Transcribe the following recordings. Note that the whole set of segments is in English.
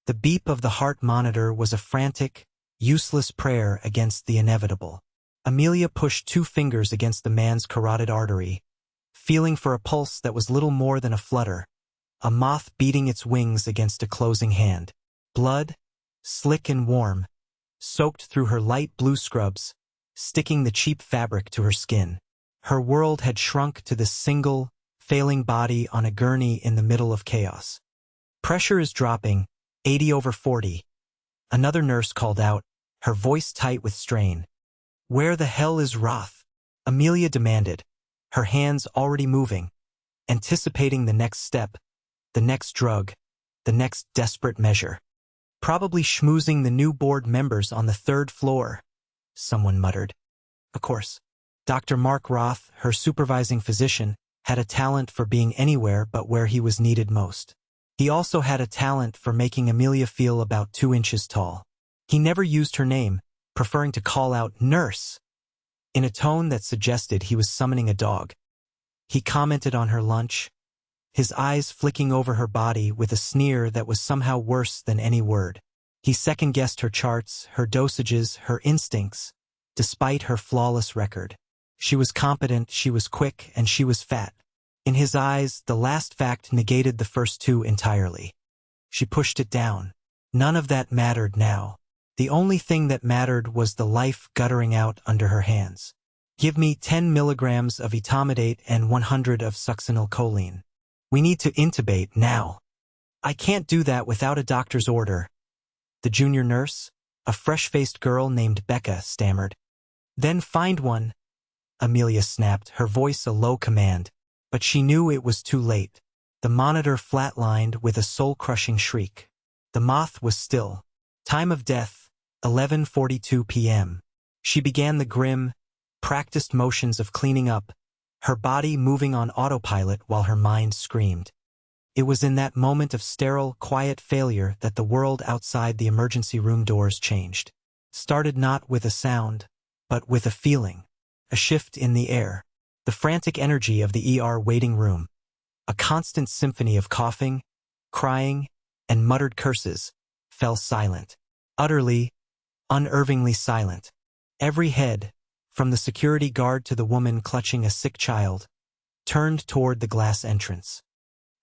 The beep of the heart monitor was a frantic, useless prayer against the inevitable. Amelia pushed 2 fingers against the man's carotid artery, feeling for a pulse that was little more than a flutter, a moth beating its wings against a closing hand. Blood, slick and warm, soaked through her light blue scrubs, sticking the cheap fabric to her skin. Her world had shrunk to this single, failing body on a gurney in the middle of chaos. Pressure is dropping, 80/40. Another nurse called out, her voice tight with strain. Where the hell is Roth? Amelia demanded, her hands already moving, anticipating the next step, the next drug, the next desperate measure. Probably schmoozing the new board members on the 3rd floor, someone muttered. Of course. Dr. Mark Roth, her supervising physician, had a talent for being anywhere but where he was needed most. He also had a talent for making Amelia feel about 2 inches tall. He never used her name, preferring to call out "nurse" in a tone that suggested he was summoning a dog. He commented on her lunch, his eyes flicking over her body with a sneer that was somehow worse than any word. He second-guessed her charts, her dosages, her instincts, despite her flawless record. She was competent, she was quick, and she was fat. In his eyes, the last fact negated the first 2 entirely. She pushed it down. None of that mattered now. The only thing that mattered was the life guttering out under her hands. Give me 10 milligrams of etomidate and 100 of succinylcholine. We need to intubate now. I can't do that without a doctor's order. The junior nurse, a fresh-faced girl named Becca, stammered. Then find one. Amelia snapped, her voice a low command, but she knew it was too late. The monitor flatlined with a soul-crushing shriek. The moth was still. Time of death, 11:42 p.m. She began the grim, practiced motions of cleaning up, her body moving on autopilot while her mind screamed. It was in that moment of sterile, quiet failure that the world outside the emergency room doors changed. Started not with a sound, but with a feeling. A shift in the air. The frantic energy of the ER waiting room. A constant symphony of coughing, crying, and muttered curses, fell silent. Utterly, unnervingly silent. Every head, from the security guard to the woman clutching a sick child, turned toward the glass entrance.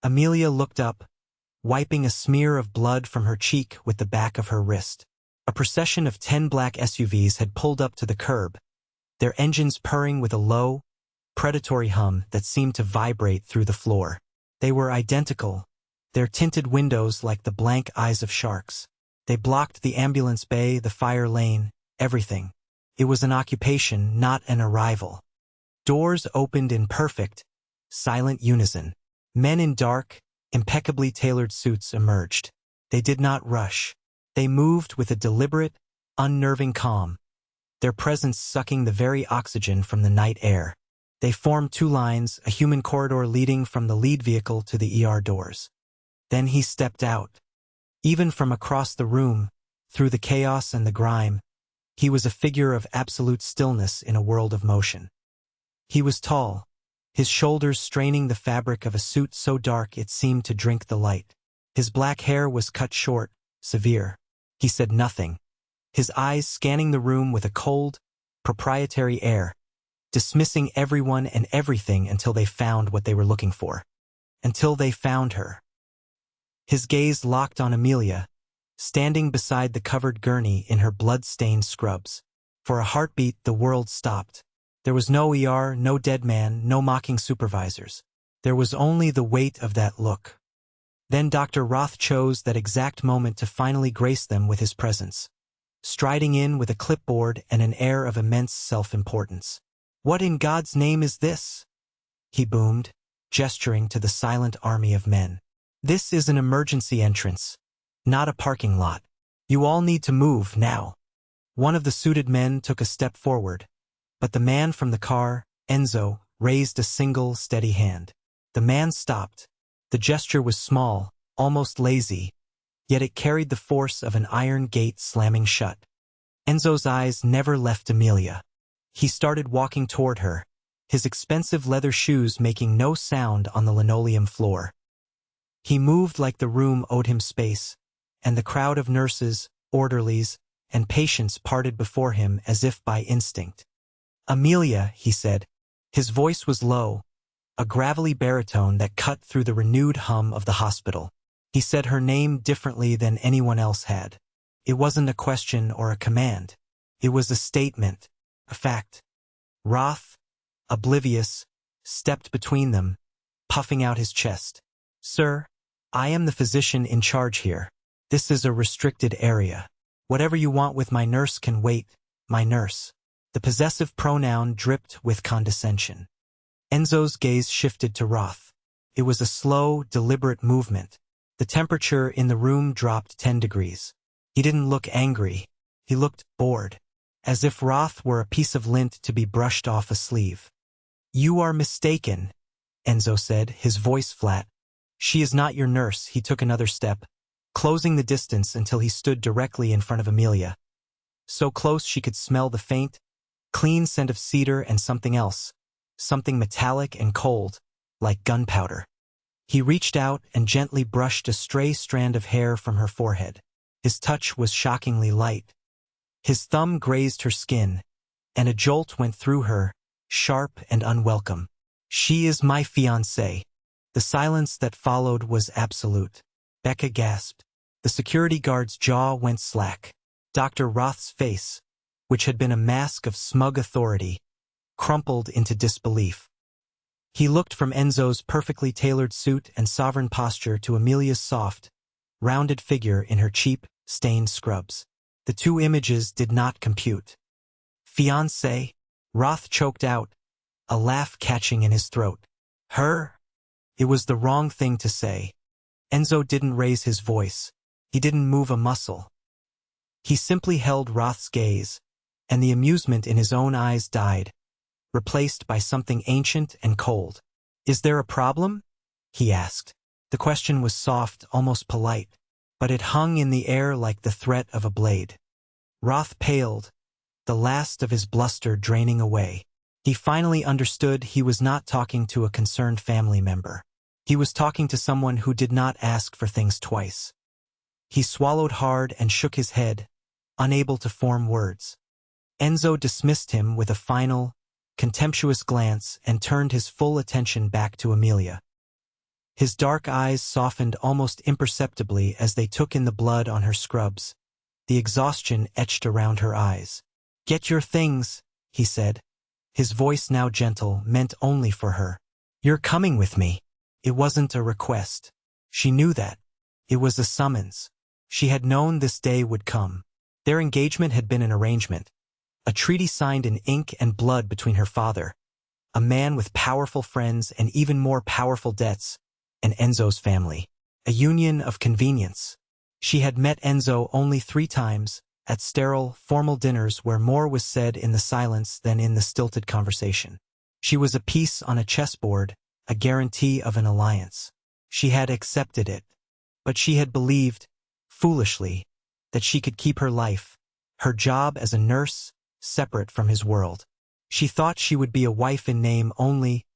Amelia looked up, wiping a smear of blood from her cheek with the back of her wrist. A procession of 10 black SUVs had pulled up to the curb, their engines purring with a low, predatory hum that seemed to vibrate through the floor. They were identical, their tinted windows like the blank eyes of sharks. They blocked the ambulance bay, the fire lane, everything. It was an occupation, not an arrival. Doors opened in perfect, silent unison. Men in dark, impeccably tailored suits emerged. They did not rush. They moved with a deliberate, unnerving calm, their presence sucking the very oxygen from the night air. They formed 2 lines, a human corridor leading from the lead vehicle to the ER doors. Then he stepped out. Even from across the room, through the chaos and the grime, he was a figure of absolute stillness in a world of motion. He was tall, his shoulders straining the fabric of a suit so dark it seemed to drink the light. His black hair was cut short, severe. He said nothing, his eyes scanning the room with a cold, proprietary air, dismissing everyone and everything until they found what they were looking for. Until they found her. His gaze locked on Amelia, standing beside the covered gurney in her blood-stained scrubs. For a heartbeat, the world stopped. There was no ER, no dead man, no mocking supervisors. There was only the weight of that look. Then Dr. Roth chose that exact moment to finally grace them with his presence, striding in with a clipboard and an air of immense self-importance. "What in God's name is this?" he boomed, gesturing to the silent army of men. "This is an emergency entrance, not a parking lot. You all need to move now." One of the suited men took a step forward, but the man from the car, Enzo, raised a single, steady hand. The man stopped. The gesture was small, almost lazy, yet it carried the force of an iron gate slamming shut. Enzo's eyes never left Amelia. He started walking toward her, his expensive leather shoes making no sound on the linoleum floor. He moved like the room owed him space, and the crowd of nurses, orderlies, and patients parted before him as if by instinct. "Amelia," he said. His voice was low, a gravelly baritone that cut through the renewed hum of the hospital. He said her name differently than anyone else had. It wasn't a question or a command. It was a statement, a fact. Roth, oblivious, stepped between them, puffing out his chest. "Sir, I am the physician in charge here. This is a restricted area. Whatever you want with my nurse can wait, my nurse." The possessive pronoun dripped with condescension. Enzo's gaze shifted to Roth. It was a slow, deliberate movement. The temperature in the room dropped 10 degrees. He didn't look angry. He looked bored, as if Roth were a piece of lint to be brushed off a sleeve. "You are mistaken," Enzo said, his voice flat. "She is not your nurse." He took another step, closing the distance until he stood directly in front of Amelia. So close she could smell the faint, clean scent of cedar and something else, something metallic and cold, like gunpowder. He reached out and gently brushed a stray strand of hair from her forehead. His touch was shockingly light. His thumb grazed her skin, and a jolt went through her, sharp and unwelcome. "She is my fiancée." The silence that followed was absolute. Becca gasped. The security guard's jaw went slack. Dr. Roth's face, which had been a mask of smug authority, crumpled into disbelief. He looked from Enzo's perfectly tailored suit and sovereign posture to Amelia's soft, rounded figure in her cheap, stained scrubs. The two images did not compute. "Fiancé?" Roth choked out, a laugh catching in his throat. "Her?" It was the wrong thing to say. Enzo didn't raise his voice. He didn't move a muscle. He simply held Roth's gaze, and the amusement in his own eyes died, replaced by something ancient and cold. "Is there a problem?" he asked. The question was soft, almost polite, but it hung in the air like the threat of a blade. Roth paled, the last of his bluster draining away. He finally understood he was not talking to a concerned family member. He was talking to someone who did not ask for things twice. He swallowed hard and shook his head, unable to form words. Enzo dismissed him with a final, contemptuous glance and turned his full attention back to Amelia. His dark eyes softened almost imperceptibly as they took in the blood on her scrubs, the exhaustion etched around her eyes. "Get your things," he said. His voice, now gentle, meant only for her. "You're coming with me." It wasn't a request. She knew that. It was a summons. She had known this day would come. Their engagement had been an arrangement, a treaty signed in ink and blood between her father, a man with powerful friends and even more powerful debts, and Enzo's family. A union of convenience. She had met Enzo only 3 times, at sterile, formal dinners where more was said in the silence than in the stilted conversation. She was a piece on a chessboard, a guarantee of an alliance. She had accepted it, but she had believed, foolishly, that she could keep her life, her job as a nurse, separate from his world. She thought she would be a wife in name only,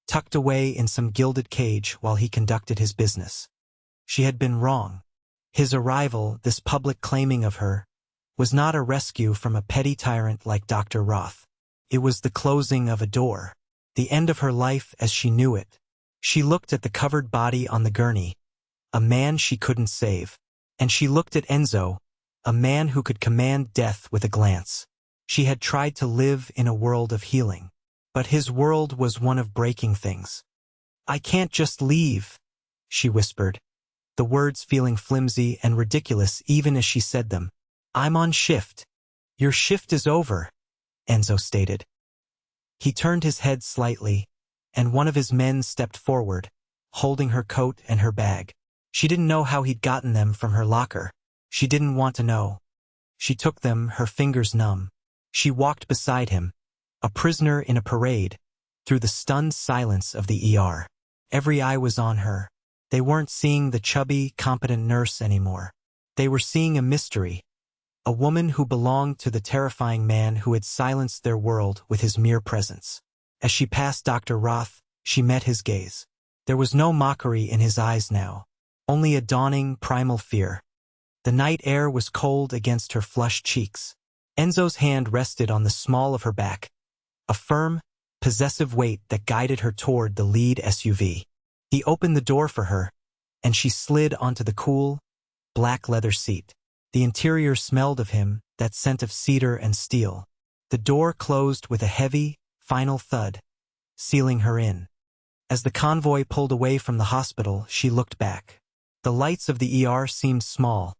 tucked away in some gilded cage while he conducted his business. She had been wrong. His arrival, this public claiming of her, was not a rescue from a petty tyrant like Dr. Roth. It was the closing of a door, the end of her life as she knew it. She looked at the covered body on the gurney, a man she couldn't save, and she looked at Enzo, a man who could command death with a glance. She had tried to live in a world of healing, but his world was one of breaking things. "I can't just leave," she whispered, the words feeling flimsy and ridiculous even as she said them. "I'm on shift." "Your shift is over," Enzo stated. He turned his head slightly, and one of his men stepped forward, holding her coat and her bag. She didn't know how he'd gotten them from her locker. She didn't want to know. She took them, her fingers numb. She walked beside him, a prisoner in a parade, through the stunned silence of the ER. Every eye was on her. They weren't seeing the chubby, competent nurse anymore. They were seeing a mystery, a woman who belonged to the terrifying man who had silenced their world with his mere presence. As she passed Dr. Roth, she met his gaze. There was no mockery in his eyes now, only a dawning, primal fear. The night air was cold against her flushed cheeks. Enzo's hand rested on the small of her back, a firm, possessive weight that guided her toward the lead SUV. He opened the door for her, and she slid onto the cool, black leather seat. The interior smelled of him, that scent of cedar and steel. The door closed with a heavy, final thud, sealing her in. As the convoy pulled away from the hospital, she looked back. The lights of the ER seemed small,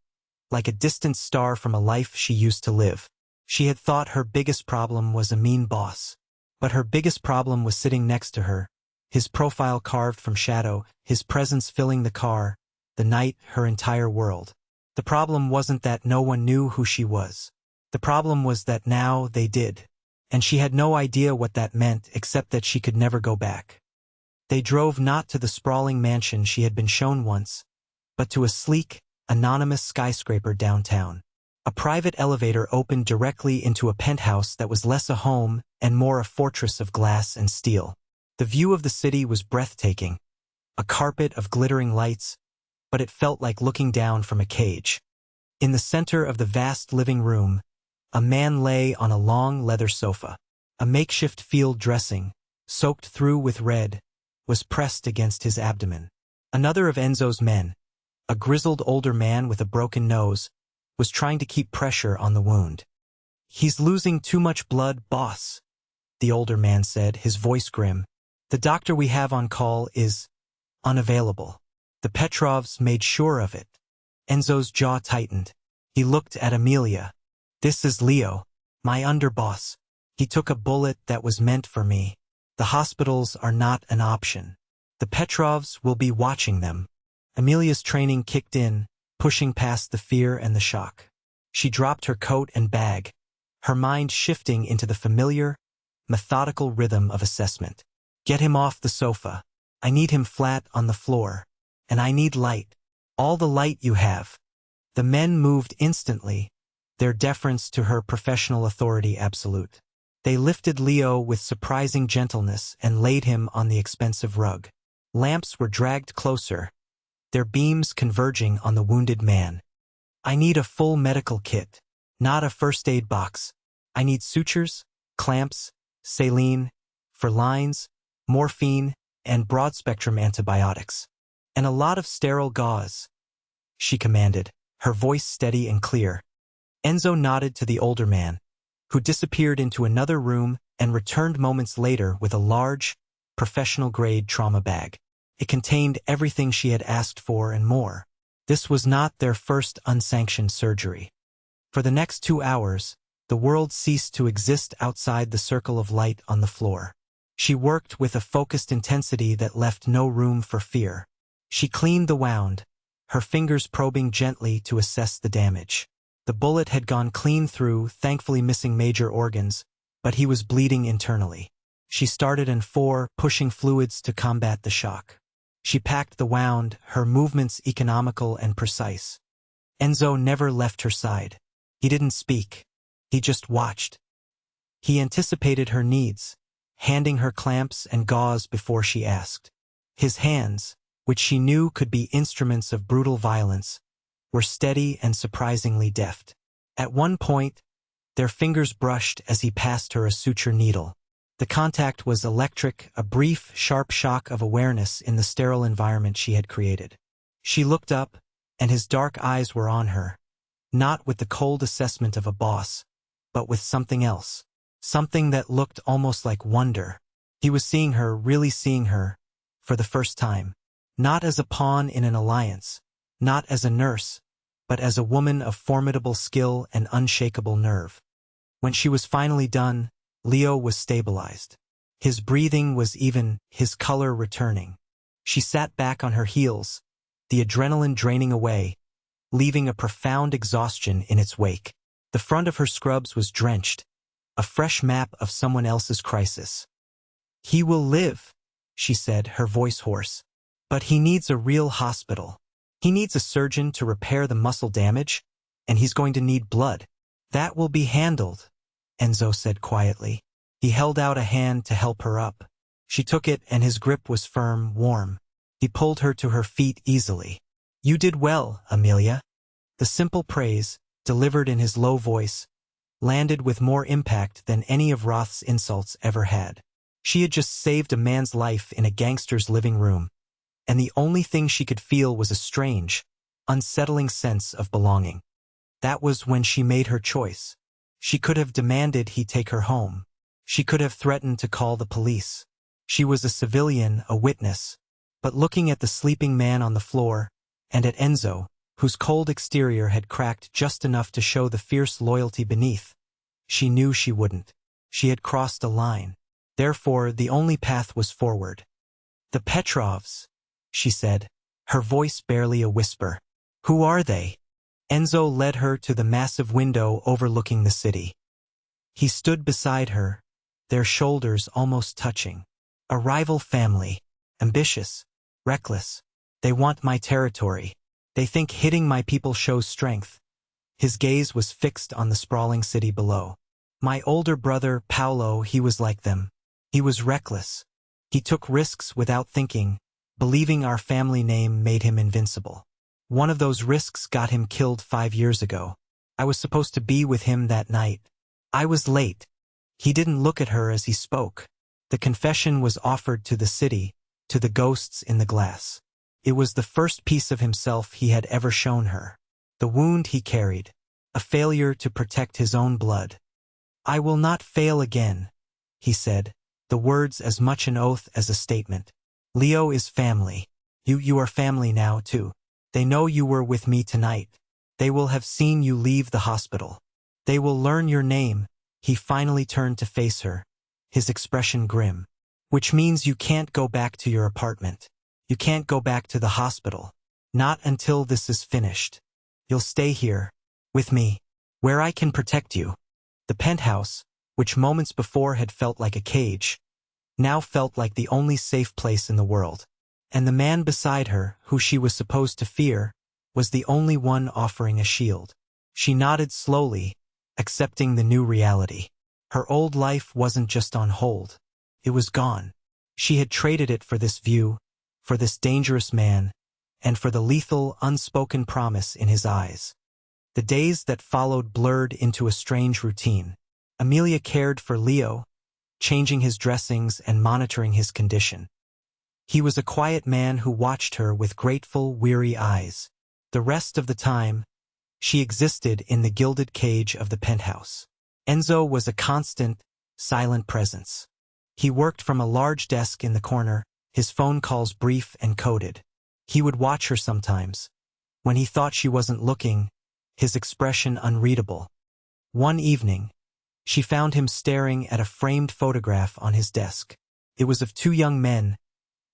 like a distant star from a life she used to live. She had thought her biggest problem was a mean boss. But her biggest problem was sitting next to her, his profile carved from shadow, his presence filling the car, the night, her entire world. The problem wasn't that no one knew who she was. The problem was that now they did. And she had no idea what that meant except that she could never go back. They drove not to the sprawling mansion she had been shown once, but to a sleek, anonymous skyscraper downtown. A private elevator opened directly into a penthouse that was less a home and more a fortress of glass and steel. The view of the city was breathtaking, a carpet of glittering lights, but it felt like looking down from a cage. In the center of the vast living room, a man lay on a long leather sofa. A makeshift field dressing, soaked through with red, was pressed against his abdomen. Another of Enzo's men, a grizzled older man with a broken nose, was trying to keep pressure on the wound. "He's losing too much blood, boss," the older man said, his voice grim. "The doctor we have on call is unavailable." The Petrovs made sure of it. Enzo's jaw tightened. He looked at Amelia. "This is Leo, my underboss. He took a bullet that was meant for me. The hospitals are not an option. The Petrovs will be watching them." Amelia's training kicked in, pushing past the fear and the shock. She dropped her coat and bag, her mind shifting into the familiar, methodical rhythm of assessment. "Get him off the sofa. I need him flat on the floor. And I need light. All the light you have." The men moved instantly, their deference to her professional authority absolute. They lifted Leo with surprising gentleness and laid him on the expensive rug. Lamps were dragged closer, their beams converging on the wounded man. "I need a full medical kit, not a first aid box. I need sutures, clamps, saline, for lines, morphine, and broad-spectrum antibiotics. And a lot of sterile gauze," she commanded, her voice steady and clear. Enzo nodded to the older man, who disappeared into another room and returned moments later with a large, professional-grade trauma bag. It contained everything she had asked for and more. This was not their first unsanctioned surgery. For the next 2 hours, the world ceased to exist outside the circle of light on the floor. She worked with a focused intensity that left no room for fear. She cleaned the wound, her fingers probing gently to assess the damage. The bullet had gone clean through, thankfully missing major organs, but he was bleeding internally. She started in 4, pushing fluids to combat the shock. She packed the wound, her movements economical and precise. Enzo never left her side. He didn't speak. He just watched. He anticipated her needs, handing her clamps and gauze before she asked. His hands, which she knew could be instruments of brutal violence, were steady and surprisingly deft. At one point, their fingers brushed as he passed her a suture needle. The contact was electric, a brief, sharp shock of awareness in the sterile environment she had created. She looked up, and his dark eyes were on her, not with the cold assessment of a boss, but with something else. Something that looked almost like wonder. He was seeing her, really seeing her, for the first time. Not as a pawn in an alliance, not as a nurse, but as a woman of formidable skill and unshakable nerve. When she was finally done, Leo was stabilized. His breathing was even, his color returning. She sat back on her heels, the adrenaline draining away, leaving a profound exhaustion in its wake. The front of her scrubs was drenched, a fresh map of someone else's crisis. "He will live," she said, her voice hoarse. "But he needs a real hospital. He needs a surgeon to repair the muscle damage, and he's going to need blood. That will be handled," Enzo said quietly. He held out a hand to help her up. She took it, and his grip was firm, warm. He pulled her to her feet easily. "You did well, Amelia." The simple praise, delivered in his low voice, landed with more impact than any of Roth's insults ever had. She had just saved a man's life in a gangster's living room, and the only thing she could feel was a strange, unsettling sense of belonging. That was when she made her choice. She could have demanded he take her home. She could have threatened to call the police. She was a civilian, a witness, but looking at the sleeping man on the floor, and at Enzo, whose cold exterior had cracked just enough to show the fierce loyalty beneath, she knew she wouldn't. She had crossed a line. Therefore, the only path was forward. "The Petrovs," she said, her voice barely a whisper. "Who are they?" Enzo led her to the massive window overlooking the city. He stood beside her, their shoulders almost touching. "A rival family, ambitious, reckless. They want my territory. They think hitting my people shows strength." His gaze was fixed on the sprawling city below. "My older brother, Paolo, he was like them. He was reckless. He took risks without thinking, believing our family name made him invincible. One of those risks got him killed 5 years ago. I was supposed to be with him that night. I was late." He didn't look at her as he spoke. The confession was offered to the city, to the ghosts in the glass. It was the first piece of himself he had ever shown her. The wound he carried, a failure to protect his own blood. "I will not fail again," he said, the words as much an oath as a statement. "Leo is family. You are family now, too. They know you were with me tonight. They will have seen you leave the hospital. They will learn your name." He finally turned to face her, his expression grim. "Which means you can't go back to your apartment. You can't go back to the hospital. Not until this is finished. You'll stay here, with me, where I can protect you." The penthouse, which moments before had felt like a cage, now felt like the only safe place in the world. And the man beside her, who she was supposed to fear, was the only one offering a shield. She nodded slowly, accepting the new reality. Her old life wasn't just on hold. It was gone. She had traded it for this view, for this dangerous man, and for the lethal, unspoken promise in his eyes. The days that followed blurred into a strange routine. Amelia cared for Leo, changing his dressings and monitoring his condition. He was a quiet man who watched her with grateful, weary eyes. The rest of the time, she existed in the gilded cage of the penthouse. Enzo was a constant, silent presence. He worked from a large desk in the corner, his phone calls brief and coded. He would watch her sometimes. When he thought she wasn't looking, his expression unreadable. One evening, she found him staring at a framed photograph on his desk. It was of 2 young men,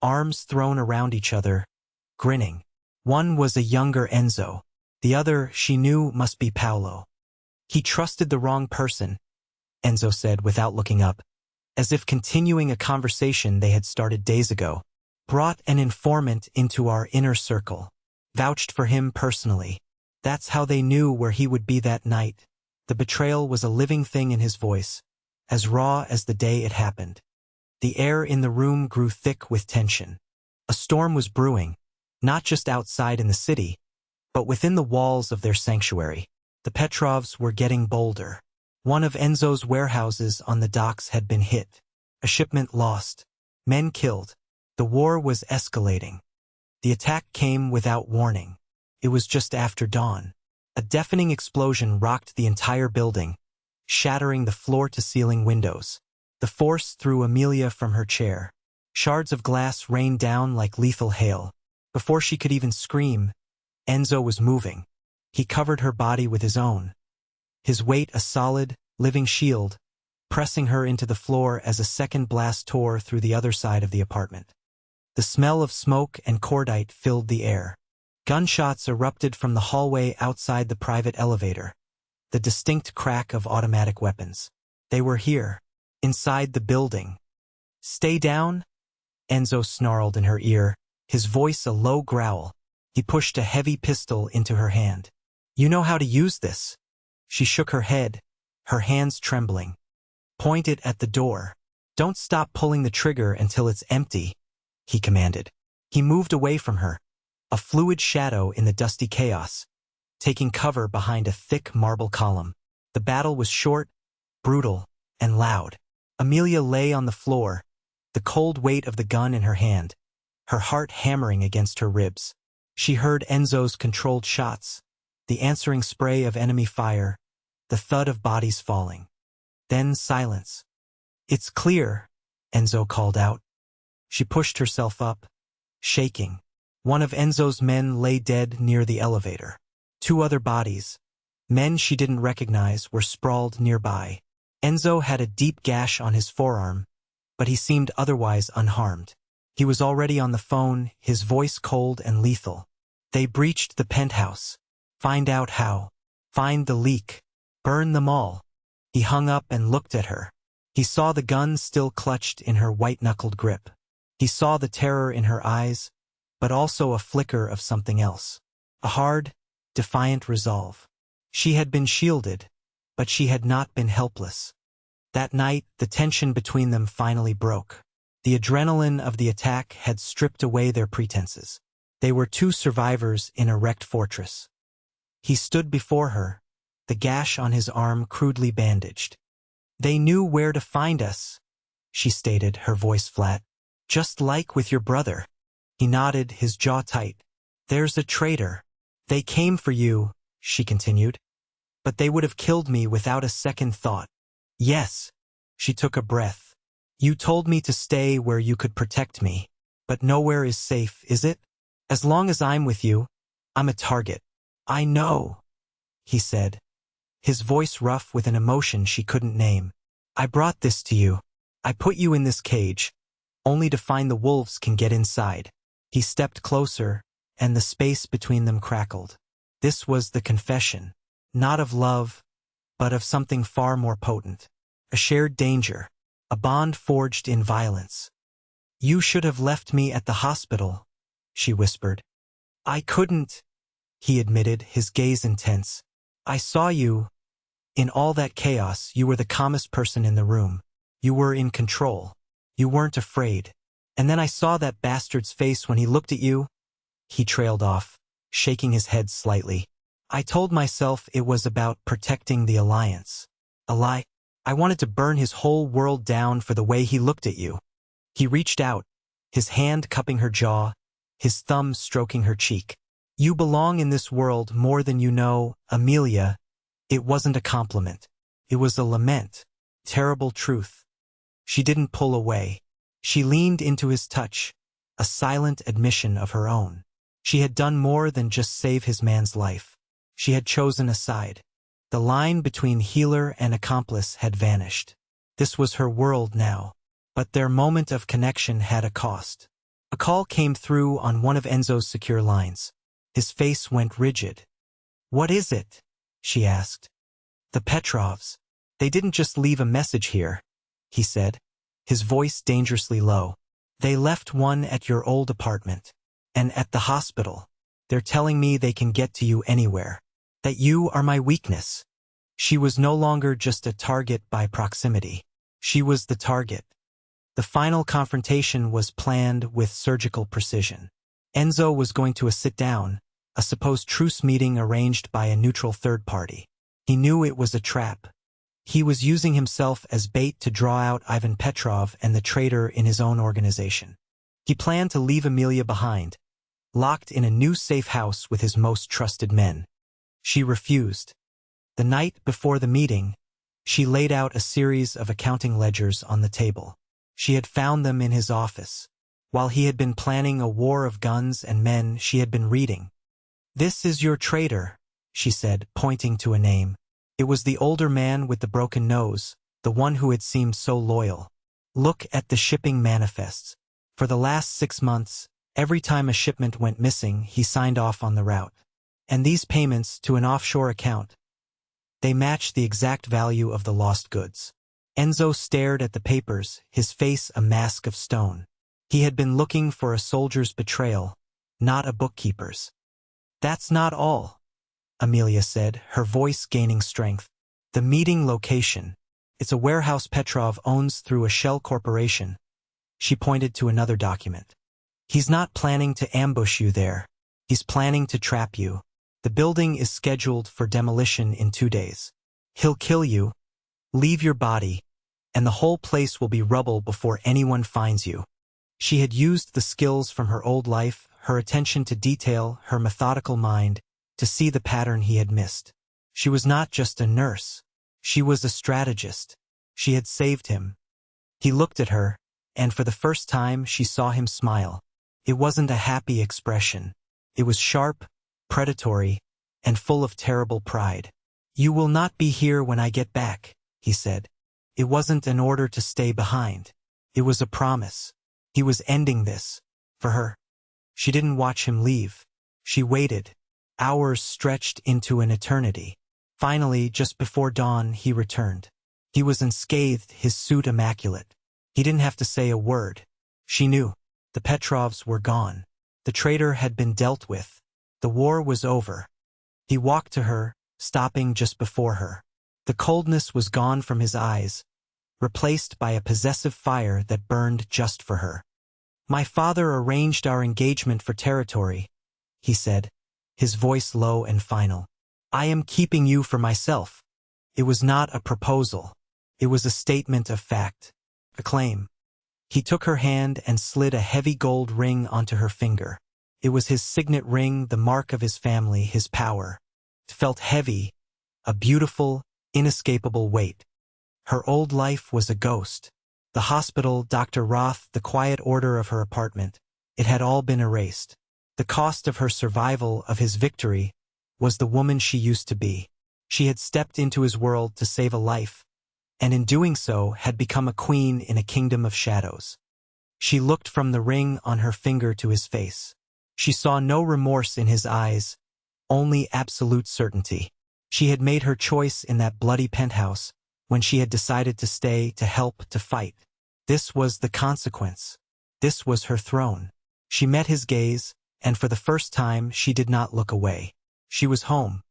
arms thrown around each other, grinning. One was a younger Enzo. The other, she knew, must be Paolo. "He trusted the wrong person," Enzo said without looking up, as if continuing a conversation they had started days ago. "Brought an informant into our inner circle. Vouched for him personally. That's how they knew where he would be that night." The betrayal was a living thing in his voice, as raw as the day it happened. The air in the room grew thick with tension. A storm was brewing, not just outside in the city, but within the walls of their sanctuary. The Petrovs were getting bolder. One of Enzo's warehouses on the docks had been hit. A shipment lost. Men killed. The war was escalating. The attack came without warning. It was just after dawn. A deafening explosion rocked the entire building, shattering the floor-to-ceiling windows. The force threw Amelia from her chair. Shards of glass rained down like lethal hail. Before she could even scream, Enzo was moving. He covered her body with his own, his weight a solid, living shield, pressing her into the floor as a second blast tore through the other side of the apartment. The smell of smoke and cordite filled the air. Gunshots erupted from the hallway outside the private elevator, the distinct crack of automatic weapons. They were here, inside the building. "Stay down," Enzo snarled in her ear, his voice a low growl. He pushed a heavy pistol into her hand. "You know how to use this." She shook her head, her hands trembling. "Point it at the door. Don't stop pulling the trigger until it's empty," he commanded. He moved away from her, a fluid shadow in the dusty chaos, taking cover behind a thick marble column. The battle was short, brutal, and loud. Amelia lay on the floor, the cold weight of the gun in her hand, her heart hammering against her ribs. She heard Enzo's controlled shots, the answering spray of enemy fire, the thud of bodies falling. Then silence. "It's clear," Enzo called out. She pushed herself up, shaking. One of Enzo's men lay dead near the elevator. Two other bodies, men she didn't recognize, were sprawled nearby. Enzo had a deep gash on his forearm, but he seemed otherwise unharmed. He was already on the phone, his voice cold and lethal. "They breached the penthouse. Find out how. Find the leak. Burn them all." He hung up and looked at her. He saw the gun still clutched in her white-knuckled grip. He saw the terror in her eyes, but also a flicker of something else. A hard, defiant resolve. She had been shielded, but she had not been helpless. That night, the tension between them finally broke. The adrenaline of the attack had stripped away their pretenses. They were two survivors in a wrecked fortress. He stood before her, the gash on his arm crudely bandaged. "They knew where to find us," she stated, her voice flat. "Just like with your brother." He nodded, his jaw tight. "There's a traitor. They came for you," she continued. "But they would have killed me without a second thought." "Yes." She took a breath. "You told me to stay where you could protect me. But nowhere is safe, is it? As long as I'm with you, I'm a target." "I know," he said, his voice rough with an emotion she couldn't name. "I brought this to you. I put you in this cage, only to find the wolves can get inside." He stepped closer, and the space between them crackled. This was the confession, not of love, but of something far more potent. A shared danger, a bond forged in violence. "You should have left me at the hospital," she whispered. "I couldn't," he admitted, his gaze intense. "I saw you. In all that chaos, you were the calmest person in the room. You were in control. You weren't afraid. And then I saw that bastard's face when he looked at you." He trailed off, shaking his head slightly. "I told myself it was about protecting the alliance. A lie. I wanted to burn his whole world down for the way he looked at you." He reached out, his hand cupping her jaw, his thumb stroking her cheek. "You belong in this world more than you know, Amelia." It wasn't a compliment. It was a lament. Terrible truth. She didn't pull away. She leaned into his touch, a silent admission of her own. She had done more than just save his man's life. She had chosen a side. The line between healer and accomplice had vanished. This was her world now. But their moment of connection had a cost. A call came through on one of Enzo's secure lines. His face went rigid. "What is it?" she asked. "The Petrovs. They didn't just leave a message here," he said, his voice dangerously low. "They left one at your old apartment. And at the hospital. They're telling me they can get to you anywhere. That you are my weakness." She was no longer just a target by proximity. She was the target. The final confrontation was planned with surgical precision. Enzo was going to a sit-down, a supposed truce meeting arranged by a neutral third party. He knew it was a trap. He was using himself as bait to draw out Ivan Petrov and the traitor in his own organization. He planned to leave Amelia behind, locked in a new safe house with his most trusted men. She refused. The night before the meeting, she laid out a series of accounting ledgers on the table. She had found them in his office. While he had been planning a war of guns and men, she had been reading. "This is your traitor," she said, pointing to a name. It was the older man with the broken nose, the one who had seemed so loyal. "Look at the shipping manifests. For the last 6 months, every time a shipment went missing, he signed off on the route. And these payments to an offshore account, they match the exact value of the lost goods." Enzo stared at the papers, his face a mask of stone. He had been looking for a soldier's betrayal, not a bookkeeper's. "That's not all," Amelia said, her voice gaining strength. "The meeting location. It's a warehouse Petrov owns through a shell corporation." She pointed to another document. "He's not planning to ambush you there. He's planning to trap you. The building is scheduled for demolition in 2 days. He'll kill you, leave your body, and the whole place will be rubble before anyone finds you. She had used the skills from her old life, her attention to detail, her methodical mind, to see the pattern he had missed. She was not just a nurse. She was a strategist. She had saved him. He looked at her, and for the first time she saw him smile. It wasn't a happy expression. It was sharp, predatory, and full of terrible pride. "You will not be here when I get back," he said. It wasn't an order to stay behind. It was a promise. He was ending this. For her. She didn't watch him leave. She waited. Hours stretched into an eternity. Finally, just before dawn, he returned. He was unscathed, his suit immaculate. He didn't have to say a word. She knew. The Petrovs were gone. The traitor had been dealt with. The war was over. He walked to her, stopping just before her. The coldness was gone from his eyes, replaced by a possessive fire that burned just for her. "My father arranged our engagement for territory," he said, his voice low and final. "I am keeping you for myself." It was not a proposal. It was a statement of fact. A claim. He took her hand and slid a heavy gold ring onto her finger. It was his signet ring, the mark of his family, his power. It felt heavy, a beautiful, inescapable weight. Her old life was a ghost. The hospital, Dr. Roth, the quiet order of her apartment. It had all been erased. The cost of her survival, of his victory, was the woman she used to be. She had stepped into his world to save a life, and in doing so had become a queen in a kingdom of shadows. She looked from the ring on her finger to his face. She saw no remorse in his eyes, only absolute certainty. She had made her choice in that bloody penthouse when she had decided to stay, to help, to fight. This was the consequence. This was her throne. She met his gaze, and for the first time she did not look away. She was home.